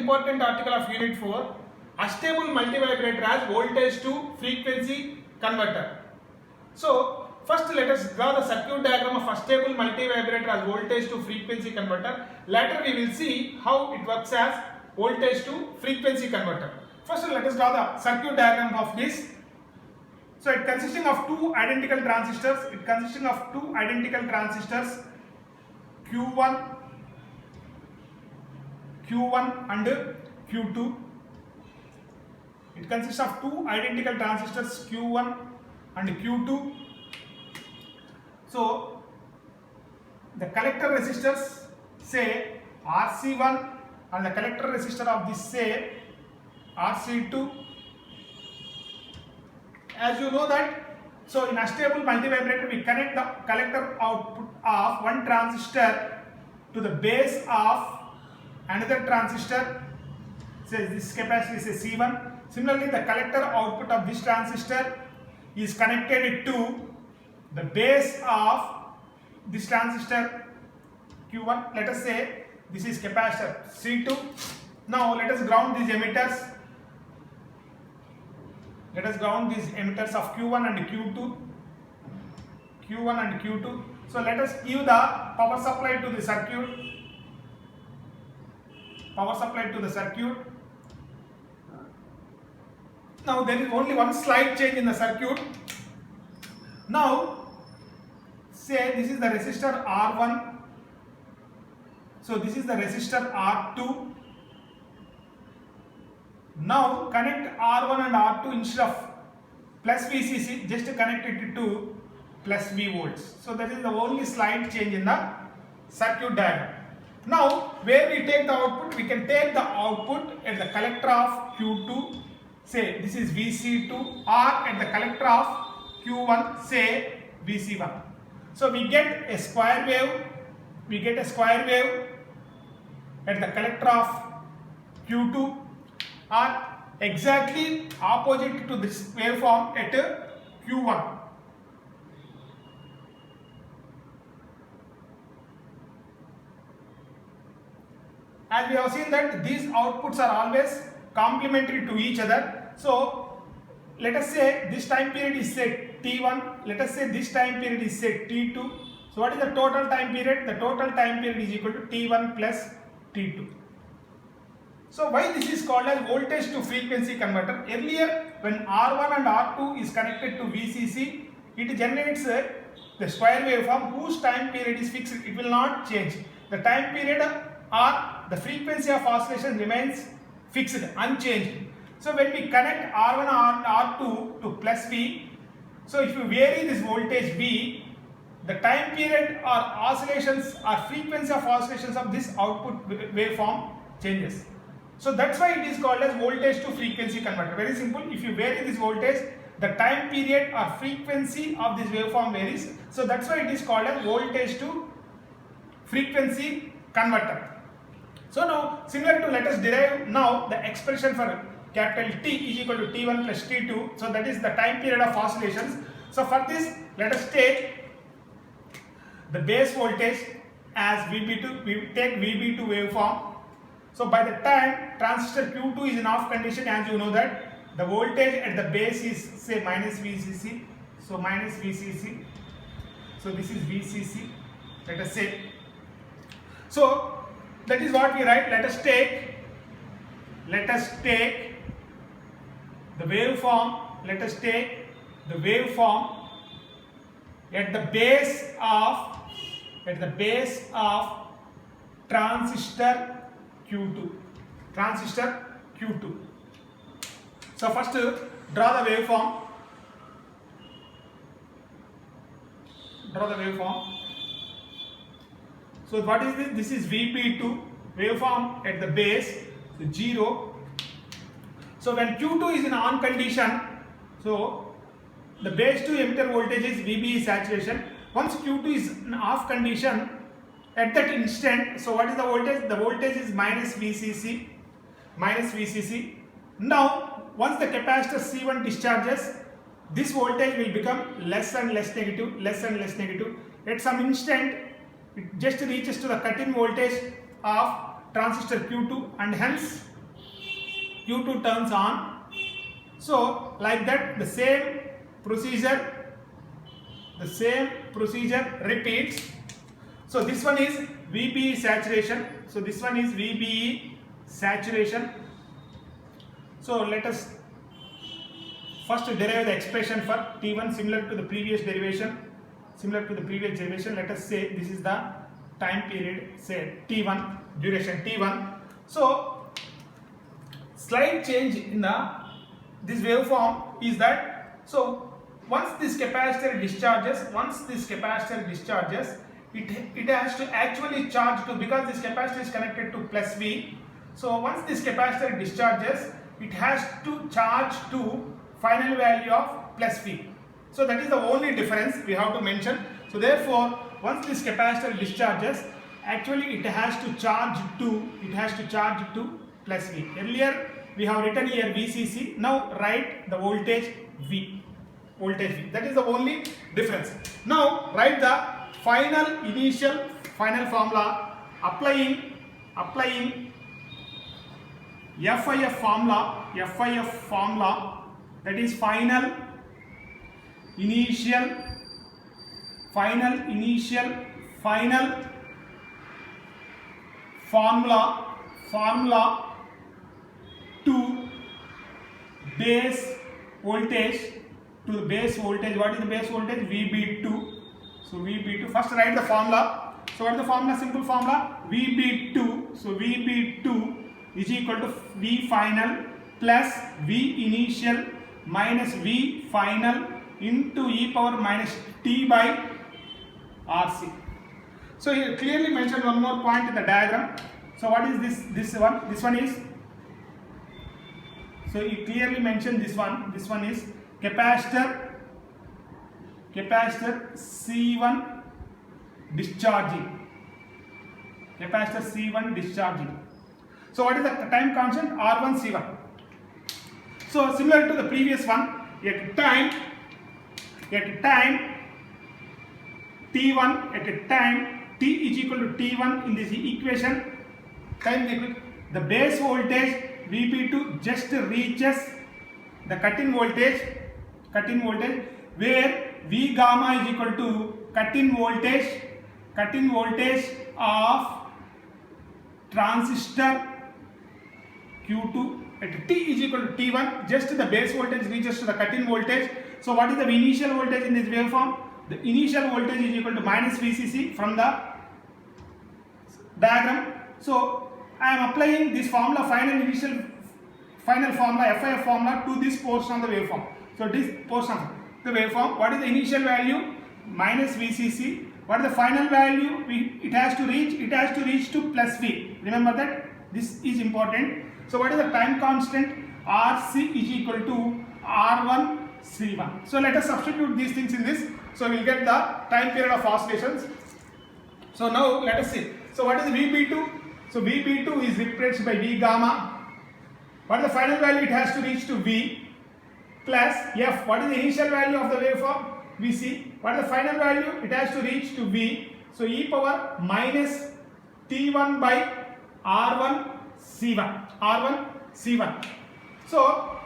important article of Unit 4. Astable multivibrator as voltage to frequency converter. So first let us draw the circuit diagram of astable multivibrator as voltage to frequency converter. Later we will see how it works as voltage to frequency converter. First let us draw the circuit diagram of this. So it consisting of two identical transistors. Q1 and Q2. It consists of two identical transistors Q1 and Q2. So the collector resistors say RC1 and the collector resistor of this say RC2. As you know that, so in astable multivibrator we connect the collector output of one transistor to the base of another transistor. Say this capacitor is a C1. Similarly, the collector output of this transistor is connected to the base of this transistor Q1. Let us say this is capacitor C2. Now let us ground these emitters. Let us ground these emitters of Q1 and Q2. So let us give the power supply to the circuit. Now there is only one slight change in the circuit. Now say this is the resistor R1. So this is the resistor R2. Now connect R1 and R2 instead of plus VCC, just connect it to plus V volts. So that is the only slight change in the circuit diagram. Now where we take the output, we can take the output at the collector of Q2, say this is VC2, or at the collector of Q1, say VC1. So we get a square wave. At the collector of Q2, are exactly opposite to this waveform at Q1. As we have seen that these outputs are always complementary to each other. So let us say this time period is say T1, let us say this time period is say T2. So what is the total time period? The total time period is equal to T1 plus T2. So why this is called as voltage to frequency converter? Earlier when R1 and R2 is connected to VCC, it generates the square waveform whose time period is fixed. It will not change. The time period or the frequency of oscillation remains fixed, unchanged. So when we connect R1 and R2 to plus V, so if you vary this voltage V, the time period or oscillations or frequency of oscillations of this output waveform changes. So that's why it is called as voltage to frequency converter. Very simple. If you vary this voltage, the time period or frequency of this waveform varies. So that's why it is called as voltage to frequency converter. So now, similar to, let us derive now the expression for capital T is equal to T1 plus T2. So that is the time period of oscillations. So for this, let us take the base voltage as VB2. We take VB2 waveform. So by the time transistor Q2 is in off condition, as you know that the voltage at the base is say minus VCC. So minus VCC. So this is VCC. Let us say. So that is what we write. Let us take the waveform. Let us take the waveform at the base of transistor Q2. So first draw the waveform. So what is this? This is VB2 waveform at the base, so 0. So when Q2 is in on condition, so the base to emitter voltage is VB is saturation. Once Q2 is in off condition, at that instant, so what is the voltage? The voltage is minus VCC. Now, once the capacitor C1 discharges, this voltage will become less and less negative. At some instant, it just reaches to the cut-in voltage of transistor Q2, and hence Q2 turns on. So like that the same procedure repeats. So this one is VBE saturation. So this one is VBE saturation. So let us first derive the expression for T1 similar to the previous derivation. Let us say this is the time period, say T1, duration T1. So slight change in this waveform is that, so once this capacitor discharges, it has to actually charge to, because this capacitor is connected to plus V. So once this capacitor discharges, it has to charge to final value of plus V. So that is the only difference we have to mention. So therefore, once this capacitor discharges, actually it has to charge to plus V. Earlier we have written here VCC. Now write the voltage V. That is the only difference. Now write the final formula applying FIF formula, that is final initial formula to base voltage. What is the base voltage? VB2. So VB2, first write the formula. So what is the formula? Simple formula, VB2. So VB2 is equal to V final plus V initial minus V final into e power minus T by RC. So here clearly mentioned one more point in the diagram. So what is this one? This one is, so you clearly mentioned this one. This one is capacitor C1 discharging. So what is the time constant? R1 C1. So similar to the previous one, at time T1, at a time T is equal to T1 in this equation, the base voltage VB2 just reaches the cut-in voltage, where V gamma is equal to cut-in voltage of transistor Q2. At T is equal to T1, just the base voltage reaches to the cut-in voltage. So what is the initial voltage in this waveform? The initial voltage is equal to minus VCC from the diagram. So I am applying this formula, final formula, FIF formula, to this portion of the waveform. So this portion of the waveform, what is the initial value? Minus VCC. What is the final value? It has to reach to plus V. Remember that, this is important. So what is the time constant? RC is equal to R1 C1. So let us substitute these things in this. So we will get the time period of oscillations. So now let us see. So what is VB2? So VB2 is replaced by V gamma. What is the final value? It has to reach to V plus F. What is the initial value of the waveform? Vc. What is the final value? It has to reach to V. So e power minus T1 by R1 C1. So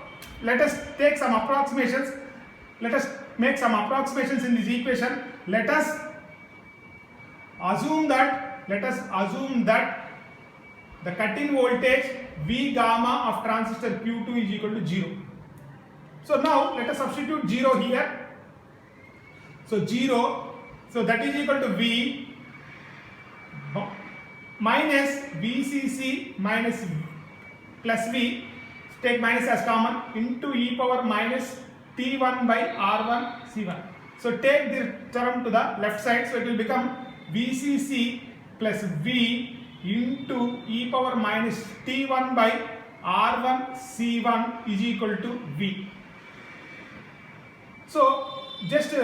let us take some approximations. Let us make some approximations in this equation. Let us assume that the cut-in voltage V gamma of transistor Q2 is equal to 0. So now let us substitute 0 here. So 0, so that is equal to V minus VCC minus plus V, take minus as common, into e power minus T1 by R1 C1. So take this term to the left side, so it will become VCC plus V into e power minus T1 by R1 C1 is equal to V. So just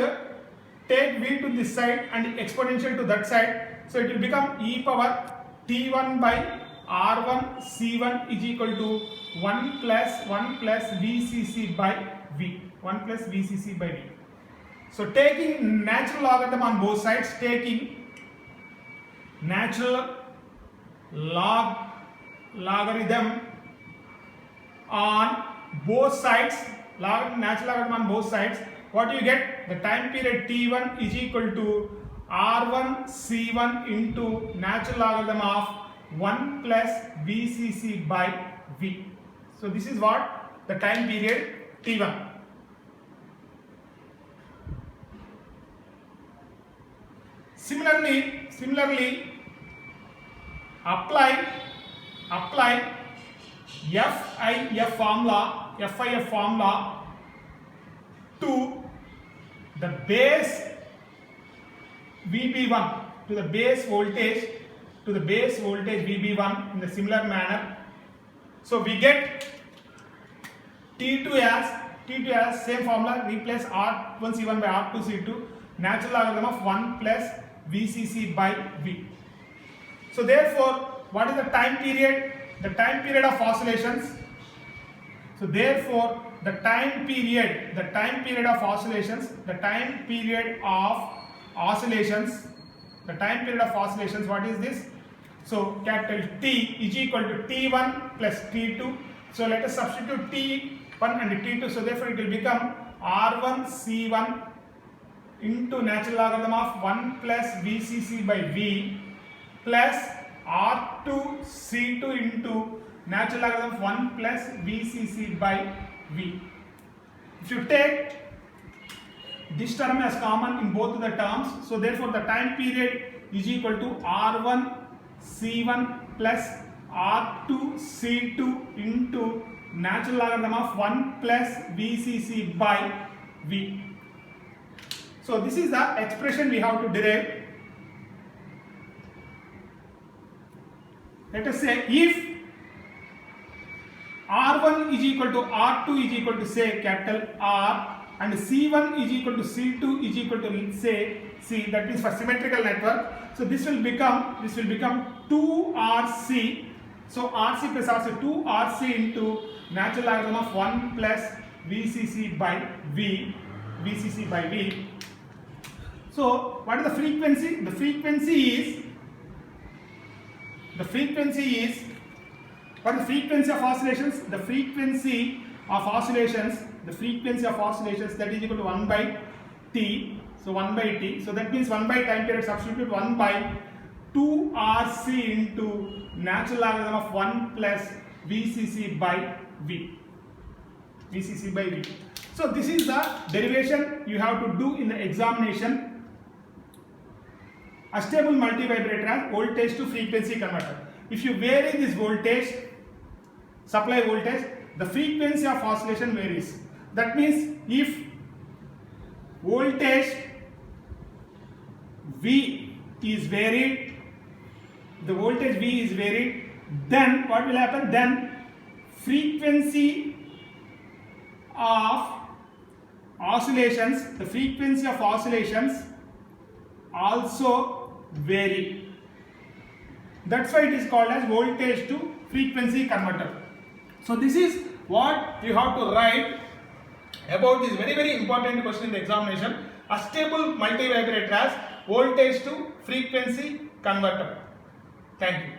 take V to this side and exponential to that side, so it will become e power T1 by R1 C1 is equal to 1 plus VCC by V. So taking natural logarithm on both sides, taking natural logarithm on both sides, natural logarithm on both sides, what do you get? The time period t1 is equal to r1 c1 into natural logarithm of 1 plus vcc by v. So this is what the time period t1. Similarly, apply FIF formula to the base VB1, to the base voltage VB1 in the similar manner. So we get T2 as same formula, replace R1C1 by R2C2, natural logarithm of 1 plus VCC by V. So therefore, what is the time period? The time period of oscillations. So therefore, the time period of oscillations, what is this? So capital T is equal to T1 plus T2. So let us substitute T1 and T2. So therefore it will become R1 C1 into natural logarithm of 1 plus VCC by V plus R2 C2 into natural logarithm of 1 plus VCC by V. If you take this term as common in both the terms, so therefore the time period is equal to R1 C1 plus R2 C2 into natural logarithm of 1 plus VCC by V. So this is the expression we have to derive. Let us say if R1 is equal to R2 is equal to say capital R and C1 is equal to C2 is equal to say C, that is for symmetrical network. So this will become 2RC. So RC plus RC, 2RC into natural logarithm of 1 plus VCC by V. So what is the frequency? The frequency is what is the frequency of oscillations? The frequency of oscillations that is equal to 1 by T. So 1 by T. So that means 1 by time period, substitute 1 by 2RC into natural logarithm of 1 plus VCC by V. So this is the derivation you have to do in the examination. A stable multivibrator has voltage to frequency converter. If you vary this voltage, supply voltage, the frequency of oscillation varies. That means if voltage V is varied, then what will happen? Then frequency of oscillations, also vary. That's why it is called as voltage to frequency converter. So this is what you have to write about this very important question in the examination. A stable multivibrator has voltage to frequency converter. Thank you.